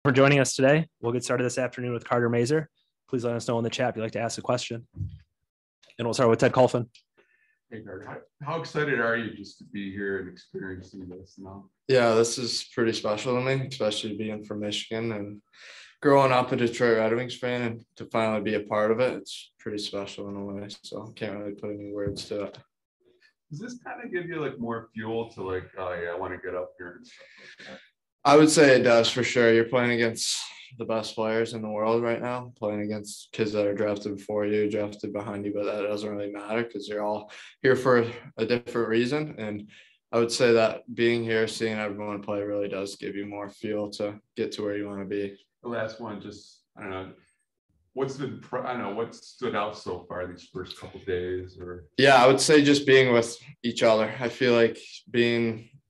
For joining us today. We'll get started this afternoon with Carter Mazur. Please let us know in the chat if you'd like to ask a question. And we'll start with Ted Colfin. Hey, Carter, how excited are you just to be here and experiencing this now? Yeah, this is pretty special to me, especially being from Michigan and growing up a Detroit Red Wings fan, and to finally be a part of it. It's pretty special in a way. So I can't really put any words to it. Does this kind of give you like more fuel to like, oh yeah, I want to get up here and stuff like that? I would say it does for sure. You're playing against the best players in the world right now, playing against kids that are drafted before you, drafted behind you, but that doesn't really matter because you're all here for a different reason. And I would say that being here, seeing everyone play really does give you more fuel to get to where you want to be. The last one, just, I don't know, what stood out so far these first couple of days? Or yeah, I would say just being with each other. I feel like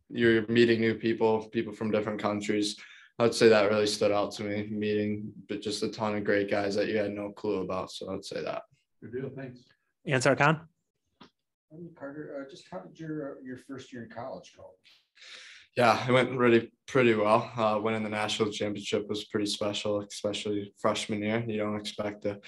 you're meeting new people from different countries. I would say that really stood out to me, meeting but just a ton of great guys that you had no clue about. So I would say that. Good deal. Thanks. Ansar Khan. Carter, just how did your first year in college go? Yeah, it went really pretty well. Winning the national championship was pretty special, especially freshman year. You don't expect to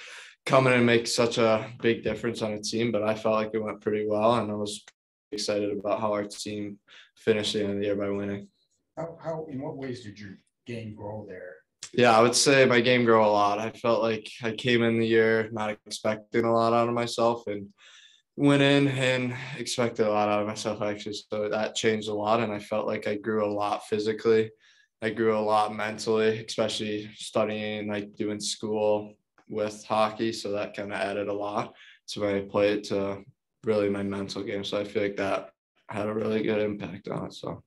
come in and make such a big difference on a team, but I felt like it went pretty well, and I was excited about how our team finished the end of the year by winning. How in what ways did your game grow there? Yeah, I would say my game grew a lot. I felt like I came in the year not expecting a lot out of myself and went in and expected a lot out of myself, actually. So that changed a lot, and I felt like I grew a lot physically. I grew a lot mentally, especially studying, like doing school with hockey. So that kind of added a lot to my play, to really my mental game. So I feel like that had a really good impact on it. So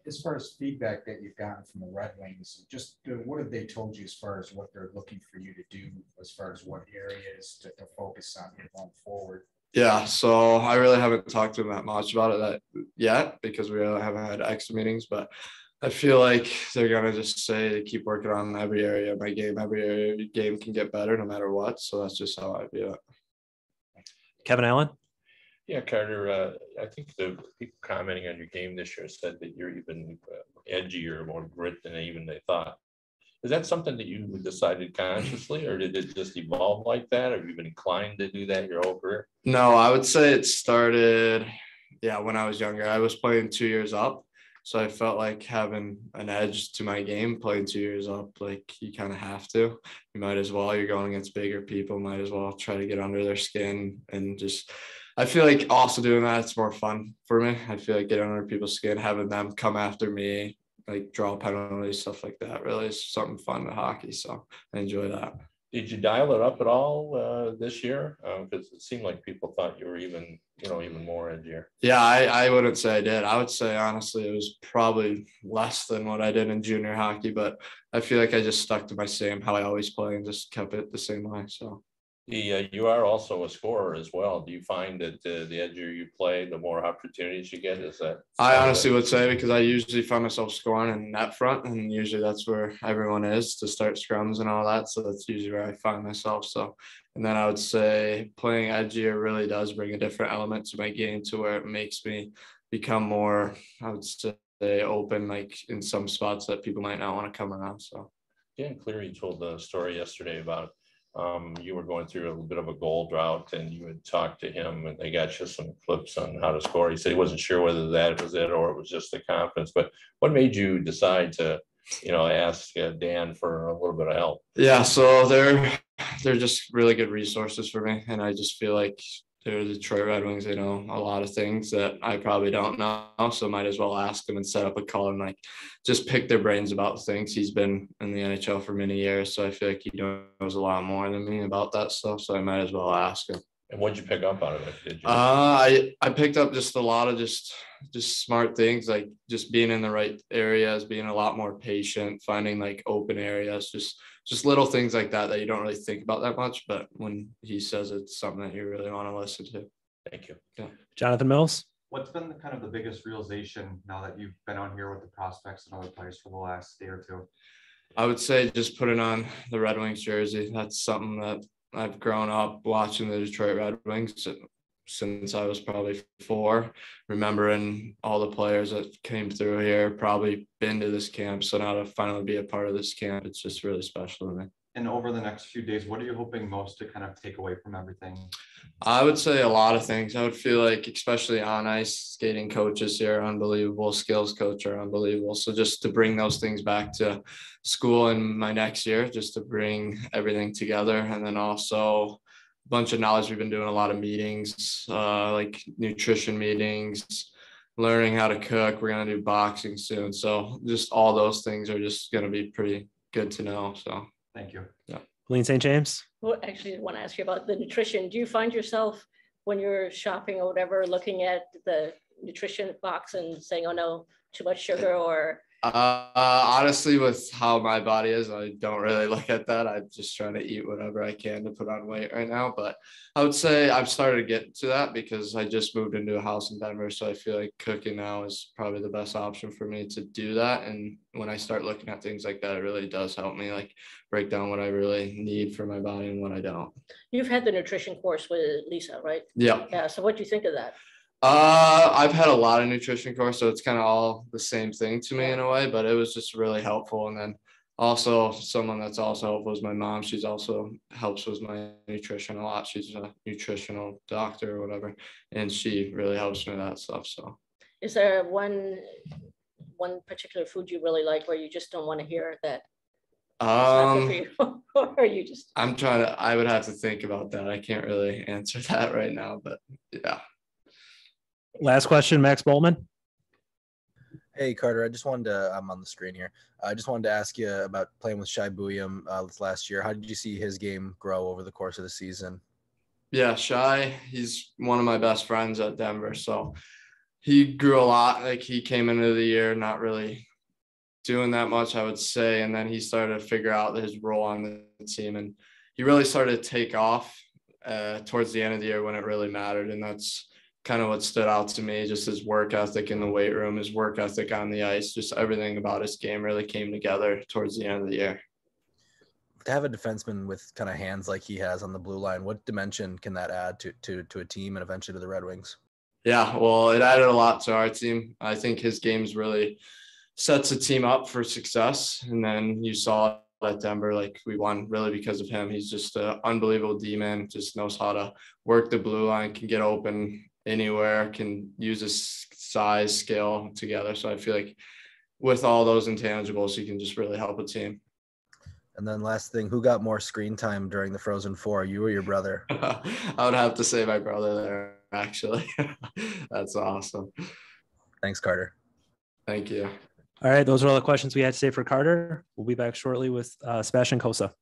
as far as feedback that you've gotten from the Red Wings, just what have they told you as far as what they're looking for you to do, as far as what areas to focus on going forward? Yeah, so I really haven't talked to them that much about it yet because we really haven't had extra meetings, but I feel like they're going to just say to keep working on every area of my game. Every area of your game can get better no matter what. So that's just how I view it. Kevin Allen. Yeah, Carter, I think the people commenting on your game this year said that you're even edgier, more grit than even they thought. Is that something that you decided consciously, or did it just evolve like that? Or have you been inclined to do that your whole career? No, I would say it started, when I was younger. I was playing 2 years up. So I felt like having an edge to my game, playing 2 years up, like you kind of have to. You might as well. You're going against bigger people. Might as well try to get under their skin and just – I feel like also doing that, it's more fun for me. I feel like getting under people's skin, having them come after me, like draw penalties, stuff like that, really is something fun to hockey. So I enjoy that. Did you dial it up at all this year? Because it seemed like people thought you were even more edgier. Yeah, I wouldn't say I did. I would say, honestly, it was probably less than what I did in junior hockey, but I feel like I just stuck to my same, how I always play, and just kept it the same way. So. You are also a scorer as well. Do you find that the edgier you play, the more opportunities you get? Is that? I honestly would say, because I usually find myself scoring in net front, and usually that's where everyone is to start scrums and all that. So that's usually where I find myself. So, and then I would say playing edgier really does bring a different element to my game, to where it makes me become more, I would say, open, like in some spots that people might not want to come around. So. Dan Cleary told the story yesterday about you were going through a little bit of a goal drought, and you had talked to him, and they got you some clips on how to score. He said he wasn't sure whether that was it or it was just the confidence. But what made you decide to, ask Dan for a little bit of help? Yeah, so they're just really good resources for me, and I just feel like they're the Detroit Red Wings. They know a lot of things that I probably don't know, so might as well ask them and set up a call and like just pick their brains about things. He's been in the NHL for many years, so I feel like he knows a lot more than me about that stuff, so I might as well ask him. And what'd you pick up out of it? Did you? I picked up just a lot of just smart things, like just being in the right areas, being a lot more patient, finding like open areas, just little things like that you don't really think about that much, but when he says it's something that you really want to listen to. Thank you. Yeah. Jonathan Mills. What's been the biggest realization now that you've been on here with the prospects and other players for the last day or two? I would say just putting on the Red Wings jersey. That's something that I've grown up watching the Detroit Red Wings since I was probably 4, remembering all the players that came through here, probably been to this camp. So now to finally be a part of this camp, it's just really special to me. And over the next few days, what are you hoping most to kind of take away from everything? I would say a lot of things. I would feel like, especially on ice, skating coaches here are unbelievable, skills coach are unbelievable. So just to bring those things back to school in my next year, just to bring everything together. And then also a bunch of knowledge. We've been doing a lot of meetings, like nutrition meetings, learning how to cook. We're going to do boxing soon. So just all those things are just going to be pretty good to know. So Thank you. yeah. Lean St. James. Well, actually, I want to ask you about the nutrition. Do you find yourself when you're shopping or whatever, looking at the nutrition box and saying, oh no, too much sugar, or? Honestly, with how my body is, I don't really look at that. I'm just trying to eat whatever I can to put on weight right now. But I would say I've started to get to that because I just moved into a house in Denver. So I feel like cooking now is probably the best option for me to do that. And when I start looking at things like that, it really does help me like break down what I really need for my body and what I don't. You've had the nutrition course with Lisa, right? Yeah. Yeah. So what do you think of that? I've had a lot of nutrition course, so it's kind of all the same thing to me in a way, but it was just really helpful. And then also someone that's also helpful is my mom. She's also helps with my nutrition a lot. She's a nutritional doctor or whatever, and she really helps me with that stuff. So Is there one particular food you really like where you just don't want to hear that it's not good for you? Or you just? I would have to think about that. I can't really answer that right now, but yeah. Last question, Max Boltman. Hey, Carter, I just wanted to, I'm on the screen here. I just wanted to ask you about playing with Shai Buyam this last year. How did you see his game grow over the course of the season? Yeah, Shai, he's one of my best friends at Denver. So he grew a lot. Like he came into the year not really doing that much, I would say. And then he started to figure out his role on the team. And he really started to take off towards the end of the year when it really mattered. And that's kind of what stood out to me, just his work ethic in the weight room, his work ethic on the ice, just everything about his game really came together towards the end of the year. To have a defenseman with kind of hands like he has on the blue line, what dimension can that add to a team and eventually to the Red Wings? Yeah, well, it added a lot to our team. I think his games really sets the team up for success. And then you saw at Denver, like we won really because of him. He's just an unbelievable D-man, just knows how to work the blue line, can get open anywhere, can use his size, skill together. So I feel like with all those intangibles, he can just really help a team. And then last thing, who got more screen time during the Frozen Four, you or your brother? I would have to say my brother there, actually. That's awesome. Thanks, Carter. Thank you. All right. Those are all the questions we had today for Carter. We'll be back shortly with Sebastian Kosa.